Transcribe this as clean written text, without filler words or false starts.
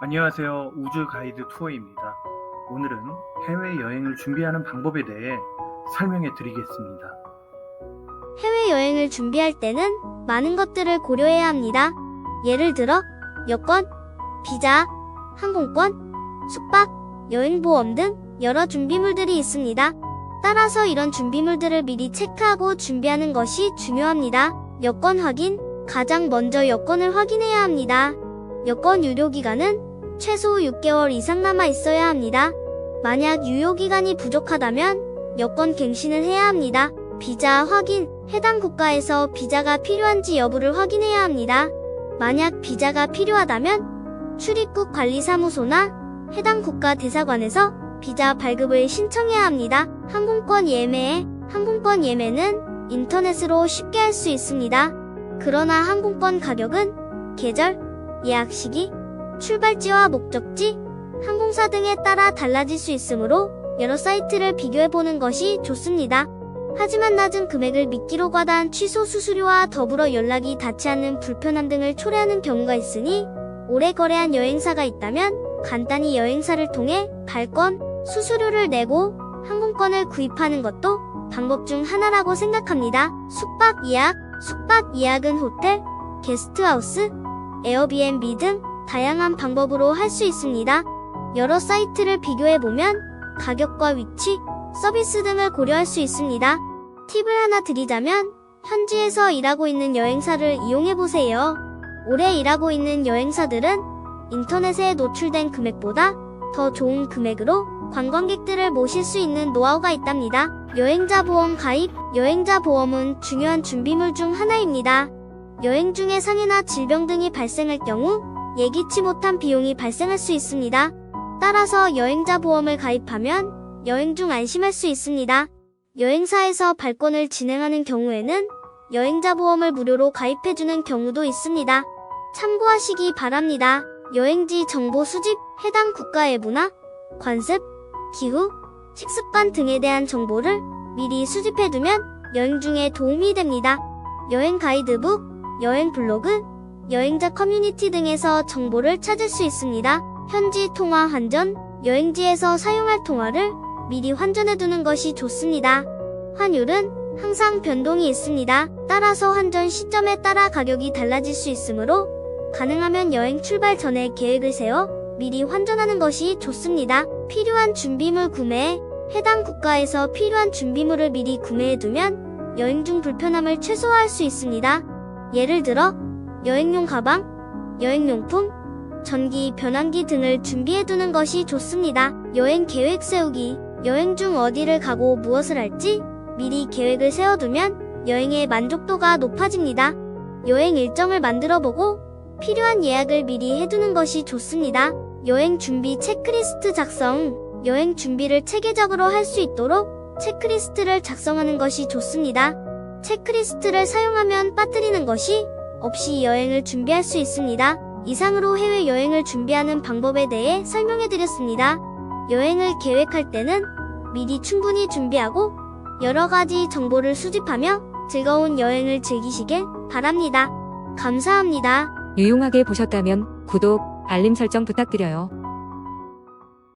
안녕하세요. 우주 가이드 투어입니다. 오늘은 해외여행을 준비하는 방법에 대해 설명해 드리겠습니다. 해외여행을 준비할 때는 많은 것들을 고려해야 합니다. 예를 들어 여권, 비자, 항공권, 숙박, 여행보험 등 여러 준비물들이 있습니다. 따라서 이런 준비물들을 미리 체크하고 준비하는 것이 중요합니다. 여권 확인, 가장 먼저 여권을 확인해야 합니다. 여권 유효기간은 최소 6개월 이상 남아 있어야 합니다. 만약 유효기간이 부족하다면 여권 갱신을 해야 합니다. 비자 확인, 해당 국가에서 비자가 필요한지 여부를 확인해야 합니다. 만약 비자가 필요하다면 출입국 관리사무소나 해당 국가 대사관에서 비자 발급을 신청해야 합니다. 항공권 예매, 항공권 예매는 인터넷으로 쉽게 할 수 있습니다. 그러나 항공권 가격은 계절, 예약 시기, 출발지와 목적지, 항공사 등에 따라 달라질 수 있으므로 여러 사이트를 비교해보는 것이 좋습니다. 하지만 낮은 금액을 미끼로 과다한 취소 수수료와 더불어 연락이 닿지 않는 불편함 등을 초래하는 경우가 있으니 오래 거래한 여행사가 있다면 간단히 여행사를 통해 발권, 수수료를 내고 항공권을 구입하는 것도 방법 중 하나라고 생각합니다. 숙박 예약은 호텔, 게스트하우스, 에어비앤비 등 다양한 방법으로 할 수 있습니다. 여러 사이트를 비교해보면 가격과 위치, 서비스 등을 고려할 수 있습니다. 팁을 하나 드리자면 현지에서 일하고 있는 여행사를 이용해보세요. 오래 일하고 있는 여행사들은 인터넷에 노출된 금액보다 더 좋은 금액으로 관광객들을 모실 수 있는 노하우가 있답니다. 여행자 보험 가입, 여행자 보험은 중요한 준비물 중 하나입니다. 여행 중에 상해나 질병 등이 발생할 경우 예기치 못한 비용이 발생할 수 있습니다. 따라서 여행자 보험을 가입하면 여행 중 안심할 수 있습니다. 여행사에서 발권을 진행하는 경우에는 여행자 보험을 무료로 가입해주는 경우도 있습니다. 참고하시기 바랍니다. 여행지 정보 수집, 해당 국가의 문화, 관습, 기후, 식습관 등에 대한 정보를 미리 수집해두면 여행 중에 도움이 됩니다. 여행 가이드북, 여행 블로그, 여행자 커뮤니티 등에서 정보를 찾을 수 있습니다. 현지 통화 환전, 여행지에서 사용할 통화를 미리 환전해두는 것이 좋습니다. 환율은 항상 변동이 있습니다. 따라서 환전 시점에 따라 가격이 달라질 수 있으므로 가능하면 여행 출발 전에 계획을 세워 미리 환전하는 것이 좋습니다. 필요한 준비물 구매, 해당 국가에서 필요한 준비물을 미리 구매해두면 여행 중 불편함을 최소화할 수 있습니다. 예를 들어 여행용 가방, 여행용품, 전기, 변환기 등을 준비해두는 것이 좋습니다. 여행 계획 세우기, 여행 중 어디를 가고 무엇을 할지 미리 계획을 세워두면 여행의 만족도가 높아집니다. 여행 일정을 만들어보고 필요한 예약을 미리 해두는 것이 좋습니다. 여행 준비 체크리스트 작성, 여행 준비를 체계적으로 할 수 있도록 체크리스트를 작성하는 것이 좋습니다. 체크리스트를 사용하면 빠뜨리는 것이 없이 여행을 준비할 수 있습니다. 이상으로 해외여행을 준비하는 방법에 대해 설명해드렸습니다. 여행을 계획할 때는 미리 충분히 준비하고 여러 가지 정보를 수집하며 즐거운 여행을 즐기시길 바랍니다. 감사합니다. 유용하게 보셨다면 구독, 알림 설정 부탁드려요.